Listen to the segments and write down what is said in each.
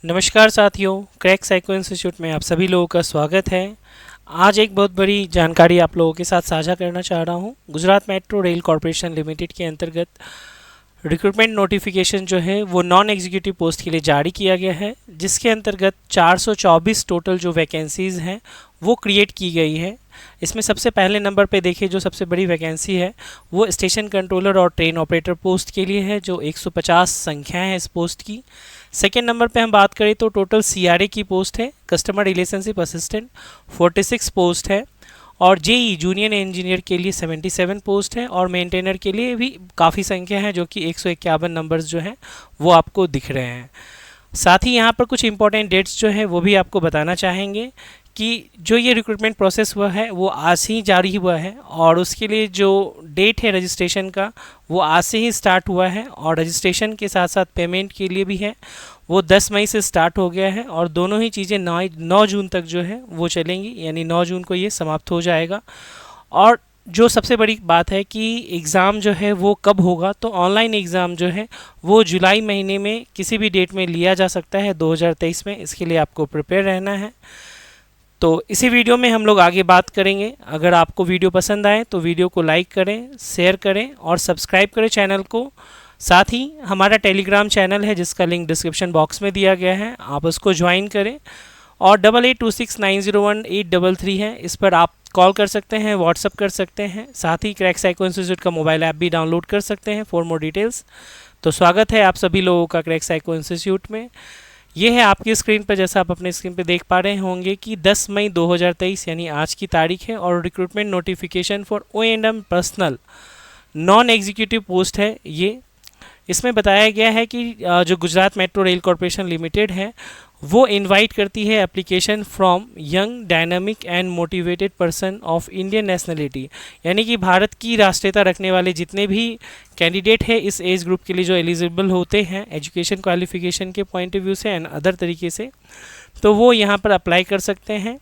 नमस्कार साथियों, crack psycho institute में आप सभी लोगों का स्वागत है। आज एक बहुत बड़ी जानकारी आप लोगों के साथ साझा करना चाह रहा हूं। Gujarat metro rail corporation limited के अंतर्गत रिक्रूटमेंट नोटिफिकेशन जो है वो नॉन एग्जीक्यूटिव पोस्ट के लिए जारी किया गया है, जिसके अंतर्गत 424 टोटल जो वैकेंसीज़ हैं वो क्रिएट की गई है। इसमें सबसे पहले नंबर पे देखिए, जो सबसे बड़ी वैकेंसी है वो स्टेशन कंट्रोलर और ट्रेन ऑपरेटर पोस्ट के लिए है, जो 150 संख्या है इस पोस्ट की। सेकेंड नंबर पे हम बात करें तो टोटल सीआरए की पोस्ट है, कस्टमर रिलेशनशिप असिस्टेंट 46 पोस्ट है, और जेई जूनियर इंजीनियर के लिए 77 पोस्ट है, और मेंटेनर के लिए भी काफ़ी संख्या है, जो कि 151 नंबर्स जो हैं वो आपको दिख रहे हैं। साथ ही यहाँ पर कुछ इंपॉर्टेंट डेट्स जो है वो भी आपको बताना चाहेंगे कि जो ये रिक्रूटमेंट प्रोसेस हुआ है वो आज ही जारी हुआ है, और उसके लिए जो डेट है रजिस्ट्रेशन का वो आज से ही स्टार्ट हुआ है, और रजिस्ट्रेशन के साथ साथ पेमेंट के लिए भी है वो 10 मई से स्टार्ट हो गया है, और दोनों ही चीज़ें 9 जून तक जो है वो चलेंगी, यानी 9 जून को ये समाप्त हो जाएगा। और जो सबसे बड़ी बात है कि एग्ज़ाम जो है वो कब होगा, तो ऑनलाइन एग्ज़ाम जो है वो जुलाई महीने में किसी भी डेट में लिया जा सकता है 2023 में। इसके लिए आपको प्रिपेयर रहना है। तो इसी वीडियो में हम लोग आगे बात करेंगे। अगर आपको वीडियो पसंद आए तो वीडियो को लाइक करें, शेयर करें और सब्सक्राइब करें चैनल को। साथ ही हमारा टेलीग्राम चैनल है जिसका लिंक डिस्क्रिप्शन बॉक्स में दिया गया है, आप उसको ज्वाइन करें। और 8826901833 है, इस पर आप कॉल कर सकते हैं, व्हाट्सअप कर सकते हैं। साथ ही क्रैक साइको इंस्टीट्यूट का मोबाइल ऐप भी डाउनलोड कर सकते हैं फॉर मोर डिटेल्स। तो स्वागत है आप सभी लोगों का क्रैक साइको इंस्टीट्यूट में। ये है आपकी स्क्रीन पर, जैसा आप अपने स्क्रीन पर देख पा रहे होंगे कि 10 मई 2023 यानी आज की तारीख है, और recruitment notification for O&M personal non executive post है ये। इसमें बताया गया है कि जो Gujarat metro rail corporation limited है वो इनवाइट करती है application from young dynamic and motivated person of Indian nationality, यानी कि भारत की राष्ट्रीयता रखने वाले जितने भी कैंडिडेट है इस एज ग्रुप के लिए जो एलिजिबल होते हैं एजुकेशन क्वालिफिकेशन के पॉइंट ऑफ व्यू से एंड अदर तरीके से, तो वो यहाँ पर अप्लाई कर सकते हैं।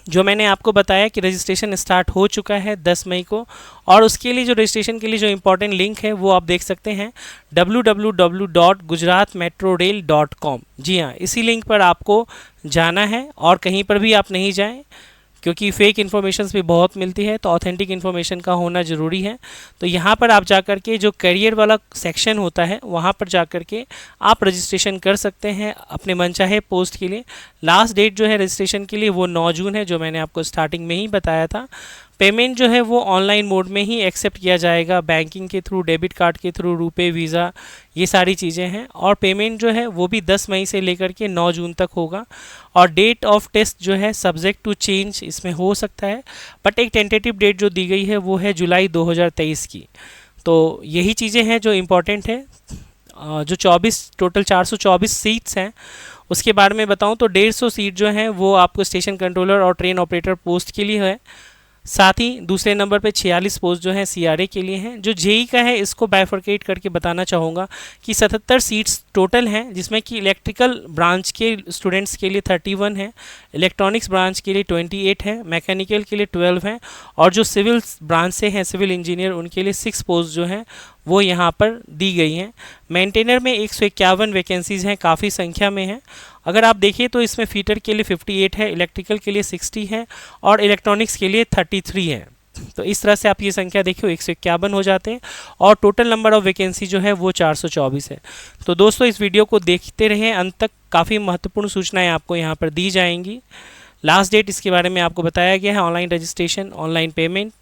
जो मैंने आपको बताया कि रजिस्ट्रेशन स्टार्ट हो चुका है 10 मई को, और उसके लिए जो रजिस्ट्रेशन के लिए जो इम्पोर्टेंट लिंक है वो आप देख सकते हैं www.gujaratmetrorail.com। जी हाँ, इसी लिंक पर आपको जाना है, और कहीं पर भी आप नहीं जाएं, क्योंकि फेक इन्फॉर्मेशन भी बहुत मिलती है, तो ऑथेंटिक इन्फॉर्मेशन का होना ज़रूरी है। तो यहाँ पर आप जाकर के जो करियर वाला सेक्शन होता है वहाँ पर जाकर के आप रजिस्ट्रेशन कर सकते हैं अपने मनचाहे पोस्ट के लिए। लास्ट डेट जो है रजिस्ट्रेशन के लिए वो 9 जून है, जो मैंने आपको स्टार्टिंग में ही बताया था। पेमेंट जो है वो ऑनलाइन मोड में ही एक्सेप्ट किया जाएगा, बैंकिंग के थ्रू, डेबिट कार्ड के थ्रू, रुपे, वीज़ा, ये सारी चीज़ें हैं। और पेमेंट जो है वो भी 10 मई से लेकर के 9 जून तक होगा। और डेट ऑफ टेस्ट जो है सब्जेक्ट टू चेंज इसमें हो सकता है, बट एक टेंटेटिव डेट जो दी गई है वो है जुलाई 2023 की। तो यही चीज़ें हैं जो इम्पोर्टेंट है। जो 24 टोटल 424 सीट्स हैं उसके बारे में बताऊं तो 150 सीट जो हैं वो आपको स्टेशन कंट्रोलर और ट्रेन ऑपरेटर पोस्ट के लिए है। साथ ही दूसरे नंबर पे 46 पोस्ट जो हैं सीआरए के लिए हैं। जो जेई का है इसको बाइफरकेट करके बताना चाहूँगा कि 77 सीट्स टोटल हैं, जिसमें कि इलेक्ट्रिकल ब्रांच के स्टूडेंट्स के लिए 31 है, इलेक्ट्रॉनिक्स ब्रांच के लिए 28 है, मैकेनिकल के लिए 12 हैं, और जो सिविल ब्रांच से हैं सिविल इंजीनियर उनके लिए 6 पोस्ट जो हैं वो यहाँ पर दी गई हैं। मेंटेनर में 151 वैकेंसीज़ हैं, काफ़ी संख्या में हैं। अगर आप देखिए तो इसमें फीटर के लिए 58 है, इलेक्ट्रिकल के लिए 60 है, और इलेक्ट्रॉनिक्स के लिए 33 है। तो इस तरह से आप ये संख्या देखिए 151 हो जाते हैं, और टोटल नंबर ऑफ वैकेंसी जो है वो 424 है। तो दोस्तों इस वीडियो को देखते रहें अंत तक, काफ़ी महत्वपूर्ण सूचनाएं आपको यहाँ पर दी जाएंगी। लास्ट डेट इसके बारे में आपको बताया गया है। ऑनलाइन रजिस्ट्रेशन, ऑनलाइन पेमेंट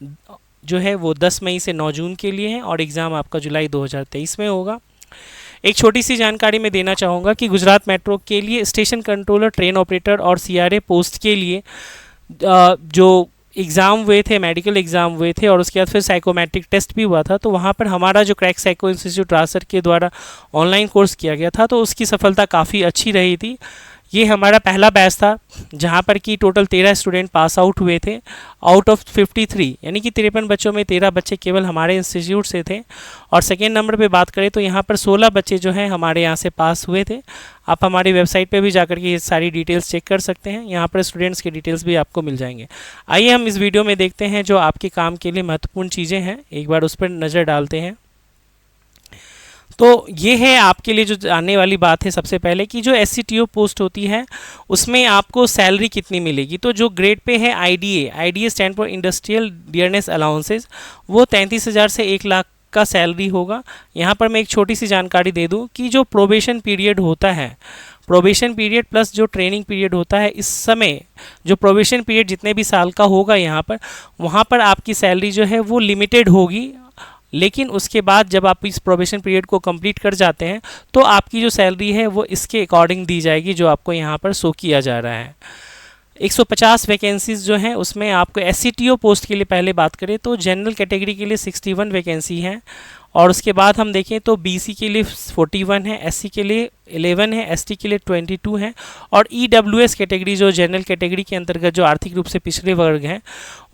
जो है वो 10 मई से 9 जून के लिए है, और एग्ज़ाम आपका जुलाई 2023 में होगा। एक छोटी सी जानकारी मैं देना चाहूँगा कि गुजरात मेट्रो के लिए स्टेशन कंट्रोलर, ट्रेन ऑपरेटर और सीआरए पोस्ट के लिए जो एग्ज़ाम हुए थे, मेडिकल एग्ज़ाम हुए थे, और उसके बाद फिर साइकोमेट्रिक टेस्ट भी हुआ था। तो वहाँ पर हमारा जो क्रैक साइको इंस्टीट्यूट राजसर के द्वारा ऑनलाइन कोर्स किया गया था, तो उसकी सफलता काफ़ी अच्छी रही थी। ये हमारा पहला बैच था जहाँ पर कि टोटल 13 स्टूडेंट पास आउट हुए थे आउट ऑफ 53, यानी कि 53 बच्चों में 13 बच्चे केवल हमारे इंस्टीट्यूट से थे। और सेकेंड नंबर पे बात करें तो यहाँ पर 16 बच्चे जो हैं हमारे यहाँ से पास हुए थे। आप हमारी वेबसाइट पे भी जाकर के ये सारी डिटेल्स चेक कर सकते हैं, यहाँ पर स्टूडेंट्स के डिटेल्स भी आपको मिल जाएंगे। आइए हम इस वीडियो में देखते हैं जो आपके काम के लिए महत्वपूर्ण चीज़ें हैं, एक बार उस पर नज़र डालते हैं। तो ये है आपके लिए जो जानने वाली बात है सबसे पहले कि जो SCTO पोस्ट होती है उसमें आपको सैलरी कितनी मिलेगी। तो जो ग्रेड पे है IDA stand for industrial dearness allowances, वो 33,000 से 1 लाख का सैलरी होगा। यहाँ पर मैं एक छोटी सी जानकारी दे दूँ कि जो प्रोबेशन पीरियड होता है, प्रोबेशन पीरियड प्लस जो ट्रेनिंग पीरियड होता है, इस समय जो प्रोबेशन पीरियड जितने भी साल का होगा यहाँ पर, वहाँ पर आपकी सैलरी जो है वो लिमिटेड होगी। लेकिन उसके बाद जब आप इस प्रोबेशन पीरियड को कंप्लीट कर जाते हैं तो आपकी जो सैलरी है वो इसके अकॉर्डिंग दी जाएगी जो आपको यहाँ पर शो किया जा रहा है। 150 वैकेंसीज जो हैं उसमें आपको SCTO पोस्ट के लिए पहले बात करें तो जनरल कैटेगरी के लिए 61 वैकेंसी हैं, और उसके बाद हम देखें तो BC के लिए 41 है, SC के लिए 11 है, ST के लिए 22 है, और EWS कैटेगरी जो जनरल कैटेगरी के अंतर्गत जो आर्थिक रूप से पिछड़े वर्ग हैं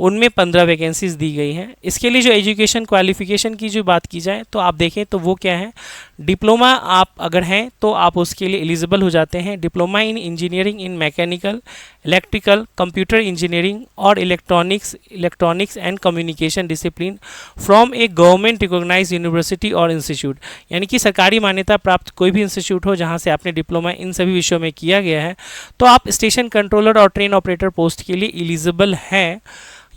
उनमें 15 वैकेंसीज दी गई हैं। इसके लिए जो एजुकेशन क्वालिफिकेशन की जो बात की जाए तो आप देखें तो वो क्या है, डिप्लोमा आप अगर हैं तो आप उसके लिए एलिजिबल हो जाते हैं। Diploma in engineering in mechanical, electrical, computer engineering और electronics and communication discipline from a government recognised university और इंस्टीट्यूट, यानी कि सरकारी मान्यता प्राप्त कोई भी इंस्टीट्यूट हो जहां से आपने डिप्लोमा इन सभी विषयों में किया गया है, तो आप स्टेशन कंट्रोलर और ट्रेन ऑपरेटर पोस्ट के लिए एलिजिबल हैं।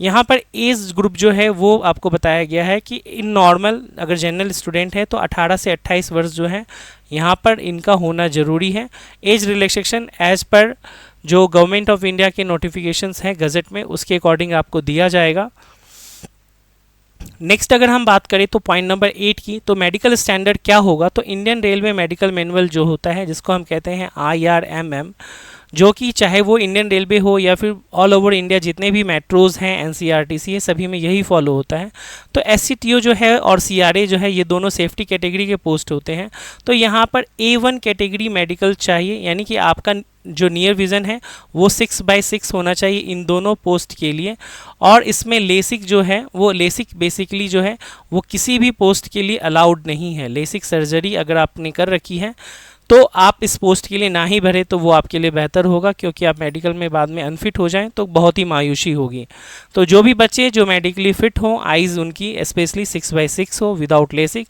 यहाँ पर एज ग्रुप जो है वो आपको बताया गया है कि इन नॉर्मल अगर जनरल स्टूडेंट है तो 18 से 28 वर्ष जो है यहाँ पर इनका होना ज़रूरी है। एज रिलैक्सेशन एज पर जो गवर्नमेंट ऑफ इंडिया के नोटिफिकेशंस हैं गज़ट में उसके अकॉर्डिंग आपको दिया जाएगा। नेक्स्ट अगर हम बात करें तो पॉइंट नंबर 8 की, तो मेडिकल स्टैंडर्ड क्या होगा। तो इंडियन रेलवे मेडिकल मैनुअल जो होता है जिसको हम कहते हैं IRMM, जो कि चाहे वो इंडियन रेलवे हो या फिर ऑल ओवर इंडिया जितने भी मेट्रोज़ हैं NCRTC है सभी में यही फॉलो होता है। तो SCTO जो है और CRA जो है ये दोनों सेफ्टी कैटेगरी के पोस्ट होते हैं। तो यहाँ पर A1 कैटेगरी मेडिकल चाहिए, यानी कि आपका जो नियर विज़न है वो 6/6 होना चाहिए इन दोनों पोस्ट के लिए। और इसमें लेसिक जो है वो लेसिक बेसिकली जो है वो किसी भी पोस्ट के लिए अलाउड नहीं है। लेसिक सर्जरी अगर आपने कर रखी है तो आप इस पोस्ट के लिए ना ही भरे तो वो आपके लिए बेहतर होगा, क्योंकि आप मेडिकल में बाद में अनफिट हो जाएं तो बहुत ही मायूसी होगी। तो जो भी बच्चे जो मेडिकली फ़िट हों, आइज़ उनकी स्पेशली 6/6 हो विदाउट लेसिक,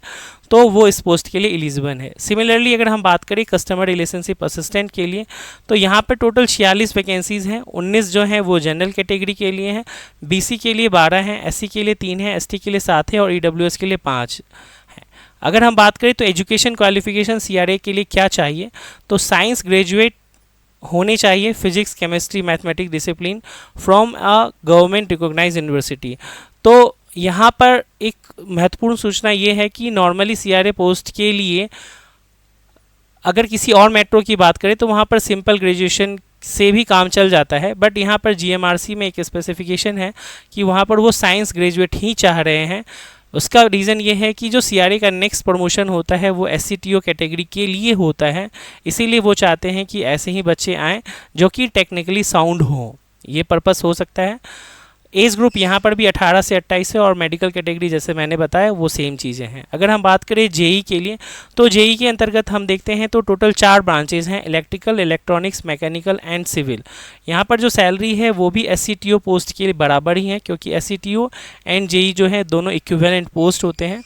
तो वो इस पोस्ट के लिए एलिजिबल है। सिमिलरली अगर हम बात करें कस्टमर रिलेशनशिप असिस्टेंट के लिए, तो यहाँ पर टोटल 46 वैकेंसीज़ हैं। 19 जो हैं वो जनरल कैटेगरी के लिए हैं, BC के लिए 12 हैं, SC के लिए 3 हैं, ST के लिए 7 है और EWS के लिए 5 हैं। अगर हम बात करें तो एजुकेशन क्वालिफिकेशन CRA के लिए क्या चाहिए, तो साइंस ग्रेजुएट होने चाहिए, physics chemistry mathematics discipline from a government recognised university. तो यहाँ पर एक महत्वपूर्ण सूचना ये है कि नॉर्मली CRA पोस्ट के लिए अगर किसी और मेट्रो की बात करें तो वहाँ पर सिंपल ग्रेजुएशन से भी काम चल जाता है, बट यहाँ पर GMRC में एक स्पेसिफिकेशन है कि वहाँ पर वो साइंस ग्रेजुएट ही चाह रहे हैं। उसका रीज़न ये है कि जो CRA का नेक्स्ट प्रमोशन होता है वो SCTO कैटेगरी के लिए होता है, इसीलिए वो चाहते हैं कि ऐसे ही बच्चे आएँ जो कि टेक्निकली साउंड हों, ये पर्पस हो सकता है। एज ग्रुप यहाँ पर भी 18 से 28 है और मेडिकल कैटेगरी जैसे मैंने बताया वो सेम चीज़ें हैं। अगर हम बात करें JEE के लिए, तो JEE के अंतर्गत हम देखते हैं तो टोटल 4 ब्रांचेज हैं, electrical, electronics, mechanical and civil. यहाँ पर जो सैलरी है वो भी SCTO पोस्ट के लिए बराबर ही है, क्योंकि SCTO एंड JEE जो है दोनों इक्विवेलेंट पोस्ट होते हैं।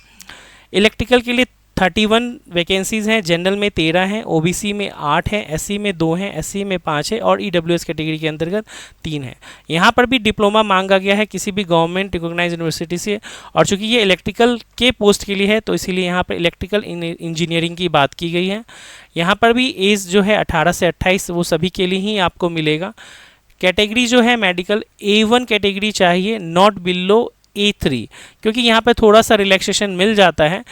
इलेक्ट्रिकल के लिए 31 वैकेंसीज़ हैं, जनरल में 13 हैं, OBC में 8 हैं, SC में 2 हैं, SC में 5 है और EWS कैटेगरी के अंतर्गत 3 है। यहाँ पर भी डिप्लोमा मांगा गया है किसी भी गवर्नमेंट रिकॉग्नाइज्ड यूनिवर्सिटी से, और चूंकि ये इलेक्ट्रिकल के पोस्ट के लिए है तो इसीलिए यहाँ पर इलेक्ट्रिकल इंजीनियरिंग की बात की गई है। यहाँ पर भी एज जो है 18 से 28 वो सभी के लिए ही आपको मिलेगा। कैटेगरी जो है मेडिकल A1 कैटेगरी चाहिए, नॉट बिलो A3, क्योंकि यहाँ पर थोड़ा सा रिलैक्सेशन मिल जाता है,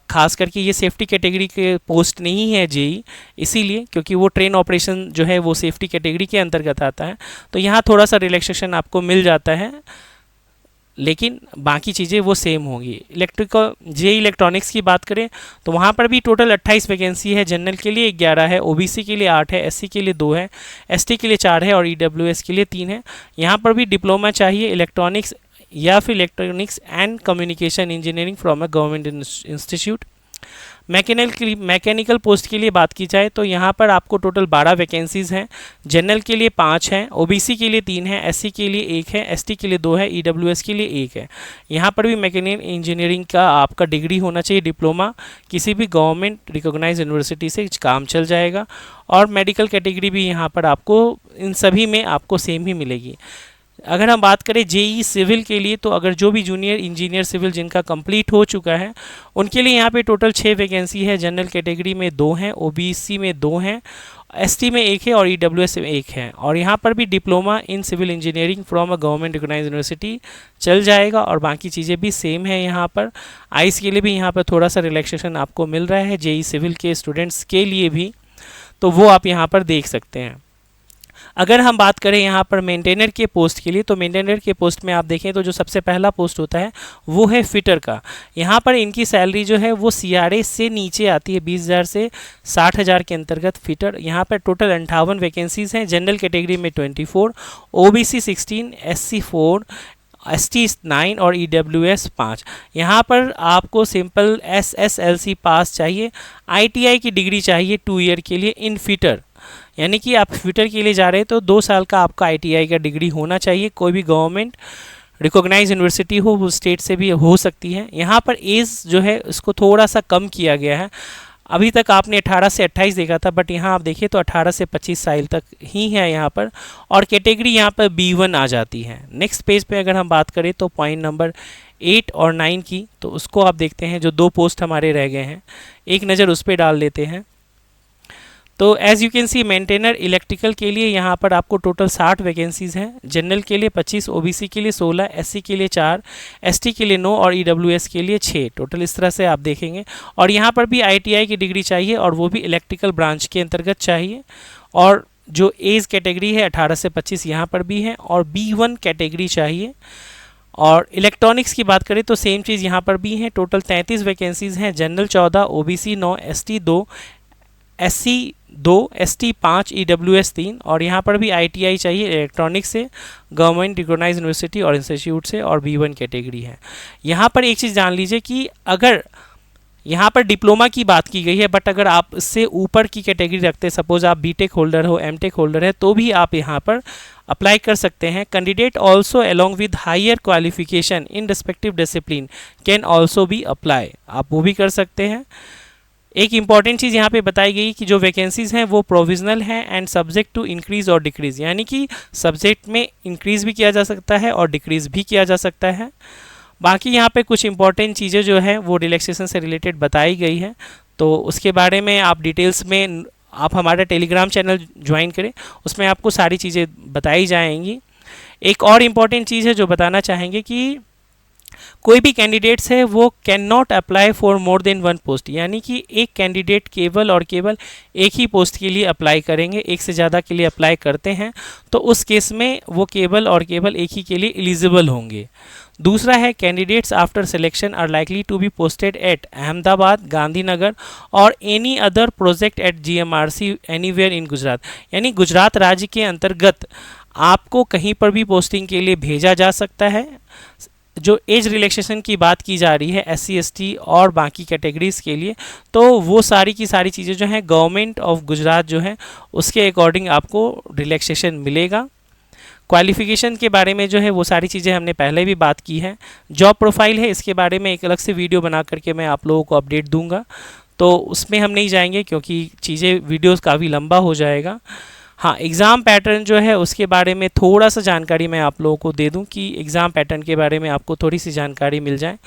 खास करके ये सेफ्टी कैटेगरी के पोस्ट नहीं है JEE, इसीलिए क्योंकि वो ट्रेन ऑपरेशन जो है वो सेफ्टी कैटेगरी के अंतर्गत आता है, तो यहाँ थोड़ा सा रिलैक्सेशन आपको मिल जाता है, लेकिन बाकी चीज़ें वो सेम होंगी। इलेक्ट्रिकल JEE इलेक्ट्रॉनिक्स की बात करें तो वहाँ पर भी टोटल 28 वैकेंसी है, जनरल के लिए 11 है, OBC के लिए 8 है, SC के लिए 2 है, ST के लिए 4 है और EWS के लिए 3 है। यहाँ पर भी डिप्लोमा चाहिए इलेक्ट्रॉनिक्स या फिर electronics and communication engineering from a government institute. Mechanical post के लिए बात की जाए तो यहाँ पर आपको टोटल 12 वैकेंसीज़ हैं। जनरल के लिए 5 हैं, ओबीसी के लिए 3 है, एससी के लिए 1 है, एसटी के लिए 2 है, ईडब्ल्यूएस के लिए 1 है। यहाँ पर भी मैकेनिकल इंजीनियरिंग का आपका डिग्री होना चाहिए, डिप्लोमा किसी भी गवर्नमेंट रिकॉग्नाइज यूनिवर्सिटी से काम चल जाएगा। और मेडिकल कैटेगरी भी यहाँ पर आपको इन सभी में आपको सेम ही मिलेगी। अगर हम बात करें जेई सिविल के लिए तो अगर जो भी जूनियर इंजीनियर सिविल जिनका कंप्लीट हो चुका है उनके लिए यहाँ पे टोटल 6 वैकेंसी है। जनरल कैटेगरी में 2 हैं, ओबीसी में 2 हैं, एसटी में 1 है और ईडब्ल्यूएस में 1 है। और यहाँ पर भी diploma in civil engineering from a government recognize university चल जाएगा और बाकी चीज़ें भी सेम है। यहाँ पर आइस के लिए भी यहाँ पर थोड़ा सा रिलैक्सेशन आपको मिल रहा है जेई सिविल के स्टूडेंट्स के लिए भी, तो वो आप यहाँ पर देख सकते हैं। अगर हम बात करें यहाँ पर मेंटेनर के पोस्ट के लिए तो मेंटेनर के पोस्ट में आप देखें तो जो सबसे पहला पोस्ट होता है वो है फिटर का। यहाँ पर इनकी सैलरी जो है वो सीआरए से नीचे आती है, 20,000 से 60,000 के अंतर्गत फिटर। यहाँ पर टोटल 58 वैकेंसीज़ हैं। जनरल कैटेगरी में 24, ओबीसी 16, एससी 4, एसटी 9 और ईडब्ल्यूएस 5। यहाँ पर आपको सिंपल एसएसएलसी पास चाहिए, आईटीआई की डिग्री चाहिए 2 ईयर के लिए इन फिटर, यानी कि आप फिटर के लिए जा रहे हैं तो 2 साल का आपका आईटीआई का डिग्री होना चाहिए। कोई भी गवर्नमेंट रिकॉग्नाइज यूनिवर्सिटी हो, वो स्टेट से भी हो सकती है। यहाँ पर एज जो है उसको थोड़ा सा कम किया गया है। अभी तक आपने 18 से 28 देखा था, बट यहाँ आप देखिए तो 18 से 25 साल तक ही है यहाँ पर। और कैटेगरी यहाँ पर B1 आ जाती है। नेक्स्ट पेज पे अगर हम बात करें तो पॉइंट नंबर 8 और 9 की, तो उसको आप देखते हैं जो 2 पोस्ट हमारे रह गए हैं, एक नज़र उस पर डाल लेते हैं। तो as you can see maintainer electrical के लिए यहाँ पर आपको टोटल 60 वैकेंसीज़ हैं। जनरल के लिए 25, ओबीसी के लिए 16, एससी के लिए 4, एसटी के लिए 9 और ईडब्ल्यूएस के लिए 6। टोटल इस तरह से आप देखेंगे। और यहाँ पर भी आईटीआई की डिग्री चाहिए और वो भी इलेक्ट्रिकल ब्रांच के अंतर्गत चाहिए। और जो एज कैटेगरी है 18 से 25 यहाँ पर भी है और B1 कैटेगरी चाहिए। और इलेक्ट्रॉनिक्स की बात करें तो सेम चीज़ यहाँ पर भी है। टोटल 33 वैकेंसीज़ हैं। General 14, OBC 9, ST 2, SC 2, ST 5, EWS 3। और यहाँ पर भी आईटीआई चाहिए इलेक्ट्रॉनिक्स से, गवर्नमेंट रिकॉग्नाइज यूनिवर्सिटी और इंस्टीट्यूट से, और B1 कैटेगरी है। यहाँ पर एक चीज़ जान लीजिए कि अगर यहाँ पर डिप्लोमा की बात की गई है, बट अगर आप इससे ऊपर की कैटेगरी रखते हैं, सपोज आप बीटेक होल्डर हो, एमटेक होल्डर है, तो भी आप यहाँ पर अप्लाई कर सकते हैं। Candidate also along with higher qualification in respective discipline can also be apply, आप वो भी कर सकते हैं। एक इम्पॉर्टेंट चीज़ यहाँ पे बताई गई कि जो वैकेंसीज़ हैं वो प्रोविजनल हैं एंड सब्जेक्ट टू इंक्रीज़ और डिक्रीज़, यानी कि सब्जेक्ट में इंक्रीज़ भी किया जा सकता है और डिक्रीज़ भी किया जा सकता है। बाकी यहाँ पे कुछ इंपॉर्टेंट चीज़ें जो है वो रिलैक्सेशन से रिलेटेड बताई गई है, तो उसके बारे में आप डिटेल्स में आप हमारा टेलीग्राम चैनल ज्वाइन करें, उसमें आपको सारी चीज़ें बताई जाएंगी। एक और इम्पॉर्टेंट चीज़ है जो बताना चाहेंगे कि कोई भी कैंडिडेट्स है वो can not apply for more than 1 post, यानी कि एक कैंडिडेट केवल और केवल एक ही पोस्ट के लिए अप्लाई करेंगे। एक से ज़्यादा के लिए अप्लाई करते हैं तो उस केस में वो केवल और केवल एक ही के लिए एलिजिबल होंगे। दूसरा है candidates after selection are likely to be posted at Ahmedabad, Gandhinagar और any other project at GMRC anywhere in Gujarat, यानी गुजरात राज्य के अंतर्गत आपको कहीं पर भी पोस्टिंग के लिए भेजा जा सकता है। जो एज रिलैक्सेशन की बात की जा रही है SC ST और बाकी कैटेगरीज़ के लिए, तो वो सारी की सारी चीज़ें जो हैं गवर्नमेंट ऑफ गुजरात जो है उसके अकॉर्डिंग आपको रिलैक्सेशन मिलेगा। क्वालिफ़िकेशन के बारे में जो है वो सारी चीज़ें हमने पहले भी बात की है। जॉब प्रोफाइल है, इसके बारे में एक अलग से वीडियो बना करके मैं आप लोगों को अपडेट दूंगा, तो उसमें हम नहीं जाएंगे क्योंकि चीज़ें वीडियोस काफ़ी लंबा हो जाएगा। हाँ, एग्ज़ाम पैटर्न जो है उसके बारे में थोड़ा सा जानकारी मैं आप लोगों को दे दूं कि एग्ज़ाम पैटर्न के बारे में आपको थोड़ी सी जानकारी मिल जाए।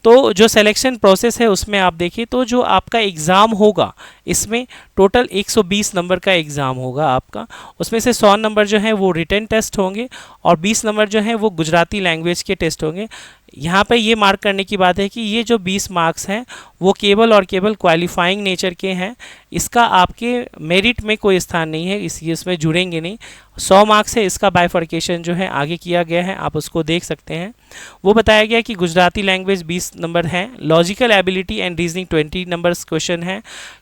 तो जो सिलेक्शन प्रोसेस है उसमें आप देखिए तो जो आपका एग्ज़ाम होगा इसमें टोटल 120 नंबर का एग्ज़ाम होगा आपका, उसमें से 100 नंबर जो है वो रिटन टेस्ट होंगे और 20 नंबर जो है वो गुजराती लैंग्वेज के टेस्ट होंगे। यहाँ पर ये मार्क करने की बात है कि ये जो 20 मार्क्स हैं वो केवल और केवल क्वालिफाइंग नेचर के हैं, इसका आपके मेरिट में कोई स्थान नहीं है, इसलिए इसमें जुड़ेंगे नहीं। 100 मार्क्स है, इसका बाइफर्केशन जो है आगे किया गया है, आप उसको देख सकते हैं। वो बताया गया कि गुजराती लैंग्वेज 20 नंबर है, logical ability and reasoning 20 numbers question है,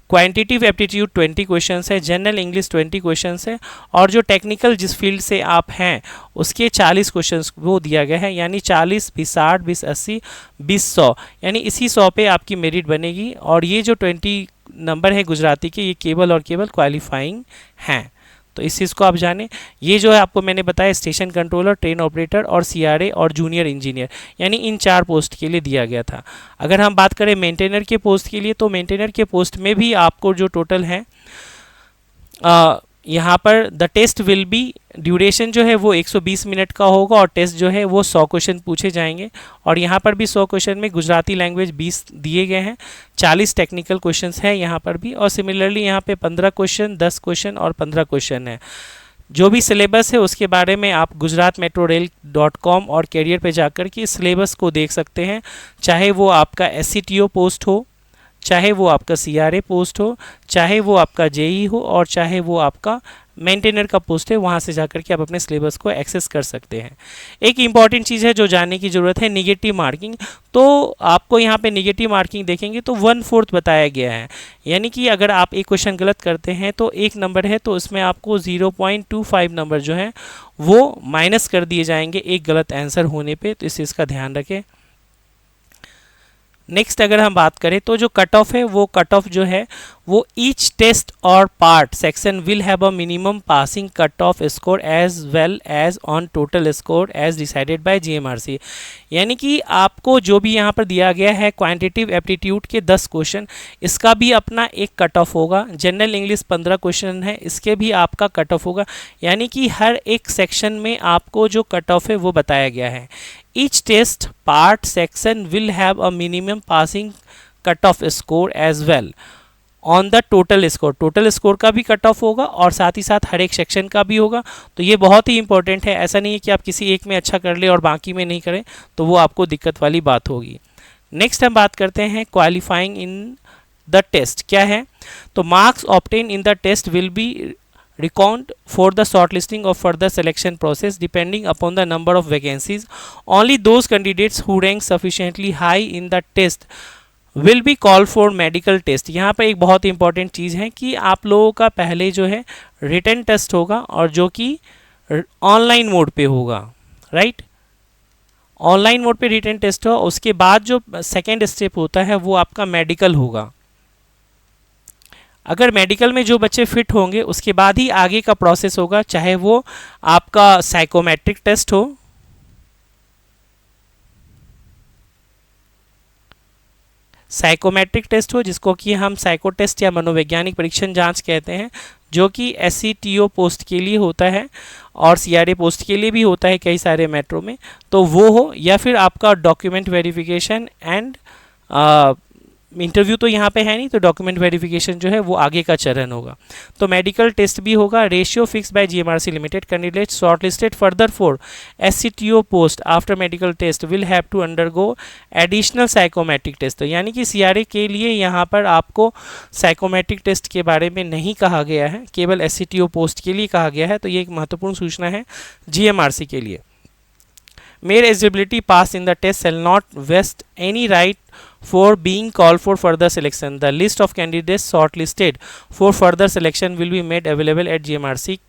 क्वांटिटिव एप्टीट्यूड 20 क्वेश्चंस है, जनरल इंग्लिश 20 क्वेश्चंस है, और जो टेक्निकल जिस फील्ड से आप हैं उसके 40 क्वेश्चंस वो दिया गया है, यानी 40 20 60 20 80 20 100, यानी इसी 100 पे आपकी मेरिट बनेगी। और ये जो 20 नंबर है गुजराती के, ये केवल और केवल क्वालिफाइंग हैं। तो इस चीज़ को आप जानें। ये जो है आपको मैंने बताया स्टेशन कंट्रोलर, ट्रेन ऑपरेटर और सीआरए और जूनियर इंजीनियर, यानी इन 4 पोस्ट के लिए दिया गया था। अगर हम बात करें मेंटेनर के पोस्ट के लिए, तो मेंटेनर के पोस्ट में भी आपको जो टोटल है यहाँ पर the test will be, duration जो है वो 120 मिनट का होगा और टेस्ट जो है वो 100 क्वेश्चन पूछे जाएंगे। और यहाँ पर भी 100 क्वेश्चन में गुजराती लैंग्वेज 20 दिए गए हैं, 40 टेक्निकल क्वेश्चंस है यहाँ पर भी, और सिमिलरली यहाँ पे 15 क्वेश्चन, 10 क्वेश्चन और 15 क्वेश्चन है। जो भी सिलेबस है उसके बारे में आप gujaratmetrorail.com और कैरियर पे जाकर के सिलेबस को देख सकते हैं, चाहे वो आपका SCTO पोस्ट हो, चाहे वो आपका CRA पोस्ट हो, चाहे वो आपका JE हो, और चाहे वो आपका मेंटेनर का पोस्ट है, वहाँ से जाकर के आप अपने सिलेबस को एक्सेस कर सकते हैं। एक इम्पॉर्टेंट चीज़ है जो जानने की ज़रूरत है, निगेटिव मार्किंग। तो आपको यहाँ पे निगेटिव मार्किंग देखेंगे तो 1/4 बताया गया है, यानी कि अगर आप एक क्वेश्चन गलत करते हैं तो 1 नंबर है, तो उसमें आपको 0.25 नंबर जो है वो माइनस कर दिए जाएंगे एक गलत आंसर होने पे, तो इस चीज़ का ध्यान रखें। नेक्स्ट अगर हम बात करें तो जो कट ऑफ है, वो कट ऑफ जो है वो ईच टेस्ट और part section will have a minimum passing cut off score as well as on total score as decided by GMRC। यानी कि आपको जो भी यहाँ पर दिया गया है क्वांटिटिव एप्टीट्यूड के 10 क्वेश्चन, इसका भी अपना एक कट ऑफ होगा। जनरल इंग्लिश 15 क्वेश्चन है, इसके भी आपका कट ऑफ होगा, यानी कि हर एक सेक्शन में आपको जो कट ऑफ है वो बताया गया है। Each test part section will have a minimum passing cutoff score as well on the total score। Total score का भी कट ऑफ होगा और साथ ही साथ हर एक सेक्शन का भी होगा। तो ये बहुत ही इंपॉर्टेंट है, ऐसा नहीं है कि आप किसी एक में अच्छा कर ले और बाकी में नहीं करें, तो वो आपको दिक्कत वाली बात होगी। नेक्स्ट हम बात करते हैं क्वालिफाइंग इन द टेस्ट क्या है। तो marks obtain in the test will be reckoned for the shortlisting of further selection process depending upon the number of vacancies. Only those candidates who rank sufficiently high in the test will be called for medical test। यहाँ पर एक बहुत important चीज़ है कि आप लोगों का पहले जो है रिटन टेस्ट होगा और जो कि ऑनलाइन मोड पे होगा, राइट। ऑनलाइन मोड पे रिटन टेस्ट हो, उसके बाद जो सेकेंड स्टेप होता है वो आपका मेडिकल होगा। अगर मेडिकल में जो बच्चे फिट होंगे उसके बाद ही आगे का प्रोसेस होगा, चाहे वो आपका साइकोमेट्रिक टेस्ट हो, जिसको कि हम साइको टेस्ट या मनोवैज्ञानिक परीक्षण जांच कहते हैं, जो कि SCTO पोस्ट के लिए होता है और CRA पोस्ट के लिए भी होता है कई सारे मेट्रो में, तो वो हो, या फिर आपका डॉक्यूमेंट वेरिफिकेशन एंड इंटरव्यू तो यहाँ पे है नहीं, तो डॉक्यूमेंट वेरिफिकेशन जो है वो आगे का चरण होगा। तो मेडिकल टेस्ट भी होगा। Ratio fix by GMRC limited. Candidate shortlisted further for SCTO post after medical test will have to undergo additional psychometric test. यानी कि CRA के लिए यहाँ पर आपको साइकोमेट्रिक टेस्ट के बारे में नहीं कहा गया है, केवल SCTO पोस्ट के लिए कहा गया है। तो ये एक महत्वपूर्ण सूचना है GMRC के लिए। Mere eligibility pass in the test shall not vest any right for being called for further selection. The list of candidates shortlisted for further selection will be made available at GMRC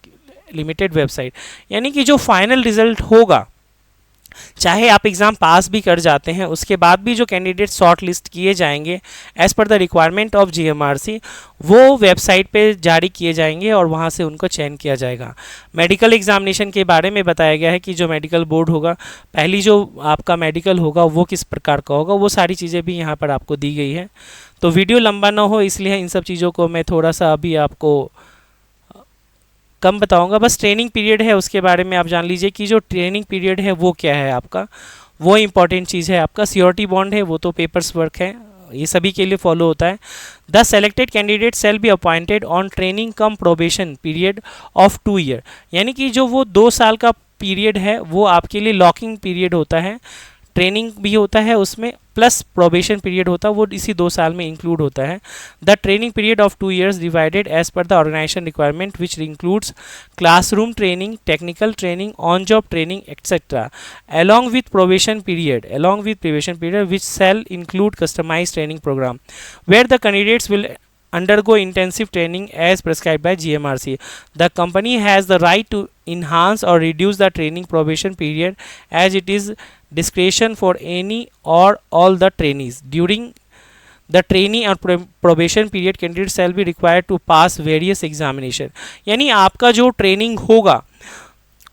Limited website। यानी कि जो final result होगा, चाहे आप exam pass भी कर जाते हैं, उसके बाद भी जो कैंडिडेट शॉर्ट लिस्ट किए जाएंगे as per the requirement of GMRC, वो वेबसाइट पे जारी किए जाएंगे और वहाँ से उनको चयन किया जाएगा। मेडिकल एग्जामिनेशन के बारे में बताया गया है कि जो मेडिकल बोर्ड होगा, पहली जो आपका मेडिकल होगा वो किस प्रकार का होगा, वो सारी चीज़ें भी यहाँ पर आपको दी गई है। तो वीडियो लंबा ना हो इसलिए इन सब चीज़ों को मैं थोड़ा सा अभी आपको कम बताऊंगा। बस ट्रेनिंग पीरियड है उसके बारे में आप जान लीजिए कि जो ट्रेनिंग पीरियड है वो क्या है आपका, वो इंपॉर्टेंट चीज़ है। आपका सियोरिटी बॉन्ड है, वो तो पेपर्स वर्क है, ये सभी के लिए फॉलो होता है। The selected candidate shall be appointed on training come probation period of 2 year. यानी कि जो वो 2 साल का पीरियड है वो आपके लिए लॉकिंग पीरियड होता है, ट्रेनिंग भी होता है उसमें, प्लस प्रोबेशन पीरियड होता है वो इसी 2 साल में इंक्लूड होता है। The training period of 2 years divided as per the organization requirement which includes classroom training, technical training, on job training etcetera along with probation period which shall include customized training program where the candidates will undergo intensive training as prescribed by GMRC. The company has the right to enhance or reduce the training probation period as it is discretion for any or all the trainees. During the trainee or probation period candidate shall be required to pass various examination. यानी आपका जो training होगा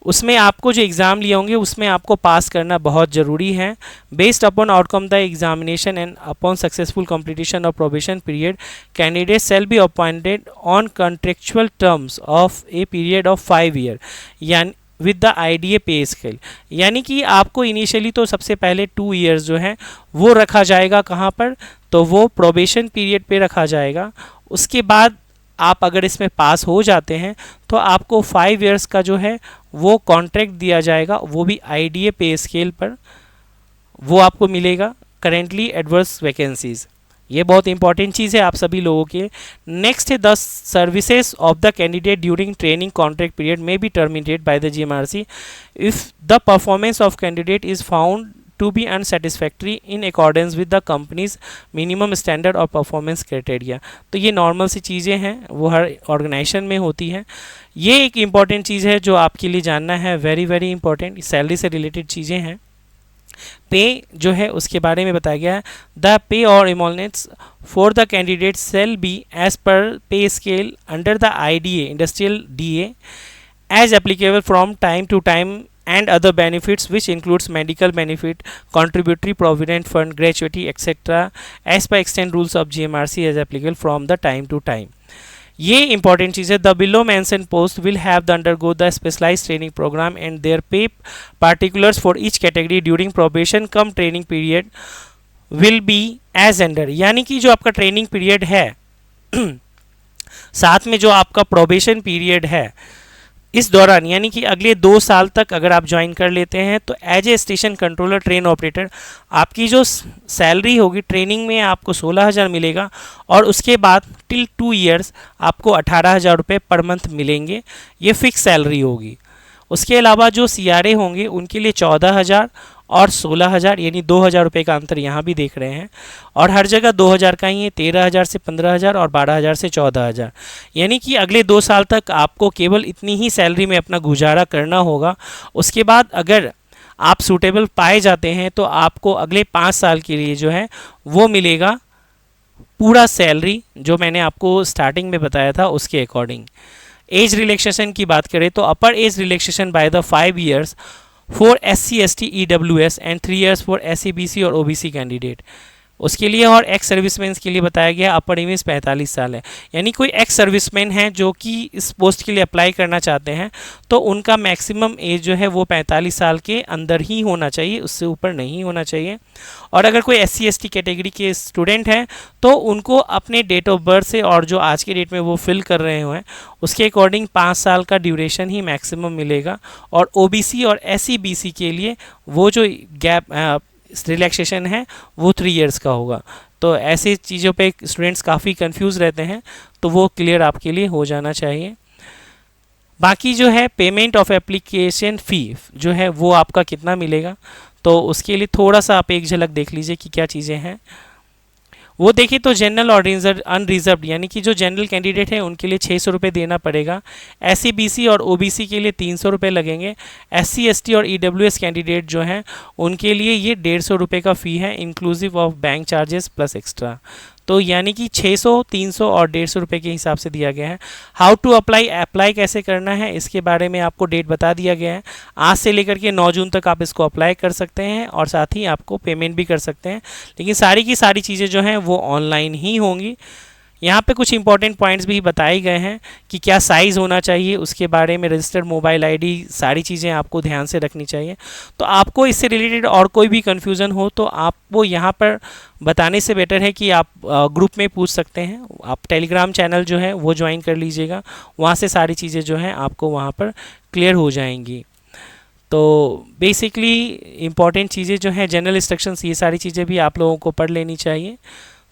उसमें आपको जो exam लिए होंगे उसमें आपको पास करना बहुत ज़रूरी है। Based upon outcome the examination and upon successful completion of probation period candidate shall be appointed on contractual terms of a period of 5 year यानी विद द आईडीए पे स्केल। यानी कि आपको इनिशियली तो सबसे पहले 2 years जो है वो रखा जाएगा कहाँ पर, तो वो प्रोबेशन पीरियड पे रखा जाएगा। उसके बाद आप अगर इसमें पास हो जाते हैं तो आपको 5 years का जो है वो कॉन्ट्रैक्ट दिया जाएगा, वो भी आईडीए पे स्केल पर वो आपको मिलेगा। करेंटली एडवर्स वैकेंसीज, ये बहुत इंपॉर्टेंट चीज़ है आप सभी लोगों के। नेक्स्ट है 10 services of the candidate during training contract period में be terminated by the GMRC if the performance of candidate is found to be unsatisfactory in accordance with the company's minimum standard और performance criteria। तो ये normal सी चीज़ें हैं, वो हर organisation में होती है। ये एक इम्पॉर्टेंट चीज़ है जो आपके लिए जानना है, वेरी वेरी इंपॉर्टेंट, सैलरी से रिलेटेड चीज़ें हैं। पे जो है उसके बारे में बताया गया है, द पे और emoluments for the candidate shall be as per pay scale under the IDA industrial DA as applicable from time to time and other benefits which includes medical benefit, contributory provident fund, gratuity etc. as per extant rules of GMRC as applicable from the time to time। ये important चीज़ है। The below mention post will have the undergo the specialised training programme and their pay particulars for each category during probation cum training period will be as under. यानी कि जो आपका training period है साथ में जो आपका प्रोबेशन पीरियड है इस दौरान, यानी कि अगले 2 साल तक अगर आप ज्वाइन कर लेते हैं तो as a station controller train operator आपकी जो सैलरी होगी ट्रेनिंग में आपको 16,000 मिलेगा और उसके बाद टिल 2 years आपको 18,000 रुपये पर मंथ मिलेंगे। ये फिक्स सैलरी होगी। उसके अलावा जो सीआरए होंगे उनके लिए 14,000 और 16,000 यानी 2,000 रुपये का अंतर यहाँ भी देख रहे हैं और हर जगह 2,000 का ही है। 13,000 से 15,000 और 12,000 से 14,000। यानी कि अगले 2 साल तक आपको केवल इतनी ही सैलरी में अपना गुजारा करना होगा। उसके बाद अगर आप सूटेबल पाए जाते हैं तो आपको अगले 5 साल के लिए जो है वो मिलेगा पूरा सैलरी, जो मैंने आपको स्टार्टिंग में बताया था उसके अकॉर्डिंग। एज रिलैक्सेशन की बात करें तो अपर age relaxation by the 5 years for SC ST EWS and 3 years for SC BC और OBC कैंडिडेट उसके लिए, और एक्स सर्विसमैन के लिए बताया गया अपर एज 45 साल है। यानी कोई एक्स सर्विसमैन है जो कि इस पोस्ट के लिए अप्लाई करना चाहते हैं तो उनका मैक्सिमम एज जो है वो 45 साल के अंदर ही होना चाहिए, उससे ऊपर नहीं होना चाहिए। और अगर कोई SC ST कैटेगरी के स्टूडेंट हैं तो उनको अपने डेट ऑफ बर्थ से और जो आज के डेट में वो फिल कर रहे हैं उसके अकॉर्डिंग 5 साल का ड्यूरेशन ही मैक्सिमम मिलेगा। और OBC और SC BC के लिए वो जो गैप रिलैक्सेशन है वो 3 years का होगा। तो ऐसी चीज़ों पे स्टूडेंट्स काफ़ी कंफ्यूज रहते हैं, तो वो क्लियर आपके लिए हो जाना चाहिए। बाकी जो है पेमेंट ऑफ एप्लीकेशन फ़ी जो है वो आपका कितना मिलेगा, तो उसके लिए थोड़ा सा आप एक झलक देख लीजिए कि क्या चीज़ें हैं वो। देखिए तो जनरल और अनरिजर्व्ड यानी कि जो जनरल कैंडिडेट है उनके लिए 600 रुपये देना पड़ेगा। SC BC और OBC के लिए 300 रुपये लगेंगे। SC ST और EWS कैंडिडेट जो हैं उनके लिए ये 150 रुपये का फ़ी है inclusive of bank charges plus extra. तो यानी कि 600, 300 और 150 रुपये के हिसाब से दिया गया है। हाउ टू अप्लाई कैसे करना है इसके बारे में आपको डेट बता दिया गया है। आज से लेकर के 9 जून तक आप इसको अप्लाई कर सकते हैं और साथ ही आपको पेमेंट भी कर सकते हैं, लेकिन सारी की सारी चीज़ें जो हैं वो ऑनलाइन ही होंगी। यहाँ पे कुछ इंपॉर्टेंट पॉइंट्स भी बताए गए हैं कि क्या साइज़ होना चाहिए, उसके बारे में रजिस्टर्ड मोबाइल आईडी, सारी चीज़ें आपको ध्यान से रखनी चाहिए। तो आपको इससे रिलेटेड और कोई भी कन्फ्यूज़न हो तो आप वो यहाँ पर बताने से बेटर है कि आप ग्रुप में पूछ सकते हैं। आप टेलीग्राम चैनल जो है वो ज्वाइन कर लीजिएगा, वहाँ से सारी चीज़ें जो हैं आपको वहाँ पर क्लियर हो जाएंगी। तो बेसिकली इम्पॉर्टेंट चीज़ें जो हैं, जनरल इंस्ट्रक्शंस, ये सारी चीज़ें भी आप लोगों को पढ़ लेनी चाहिए।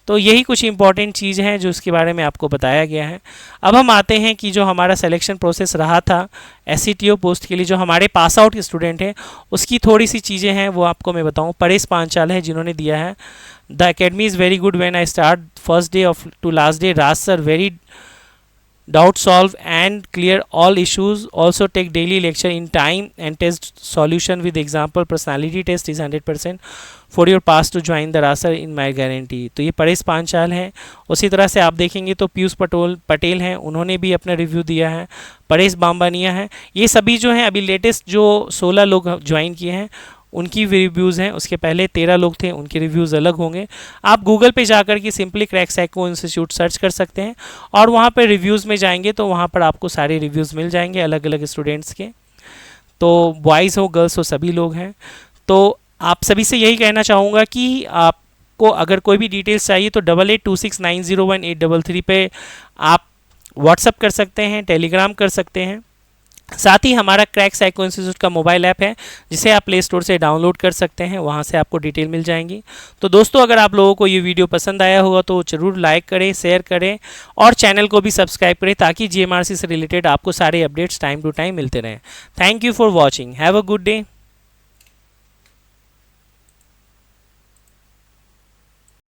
तो यही कुछ इंपॉर्टेंट चीज़ हैं जो इसके बारे में आपको बताया गया है। अब हम आते हैं कि जो हमारा सिलेक्शन प्रोसेस रहा था SCTO पोस्ट के लिए, जो हमारे पास आउट स्टूडेंट हैं, उसकी थोड़ी सी चीज़ें हैं वो आपको मैं बताऊं। परेश पांचाल है जिन्होंने दिया है, the academy is very good when I start first day of to last day, Raj sir very doubt solve and clear all issues, also take daily lecture in time and test solution with example, personality test is 100% for your pass to join the raser in my guarantee। तो ये परेश पांचाल हैं। उसी तरह से आप देखेंगे तो पीयूष पटेल हैं, उन्होंने भी अपना रिव्यू दिया है। परेश बामबानिया है। ये सभी जो हैं अभी लेटेस्ट जो 16 लोग ज्वाइन किए हैं उनकी रिव्यूज़ हैं। उसके पहले 13 लोग थे, उनके रिव्यूज़ अलग होंगे। आप गूगल पे जाकर के simply crack psycho institute search कर सकते हैं और वहाँ पर रिव्यूज़ में जाएंगे तो वहाँ पर आपको सारे रिव्यूज़ मिल जाएंगे अलग अलग स्टूडेंट्स के। तो बॉयज़ हो गर्ल्स हो सभी लोग हैं। तो आप सभी से यही कहना चाहूँगा कि आपको अगर कोई भी डिटेल्स चाहिए तो 8826901833 पे आप व्हाट्सअप कर सकते हैं, टेलीग्राम कर सकते हैं। साथ ही हमारा क्रैक साइको इंस्टीट्यूट का मोबाइल ऐप है जिसे आप प्ले स्टोर से डाउनलोड कर सकते हैं, वहां से आपको डिटेल मिल जाएंगी। तो दोस्तों, अगर आप लोगों को ये वीडियो पसंद आया होगा तो ज़रूर लाइक करें, शेयर करें और चैनल को भी सब्सक्राइब करें ताकि GMRC से रिलेटेड आपको सारे अपडेट्स टाइम टू टाइम मिलते रहें। Thank you for watching, have a good day.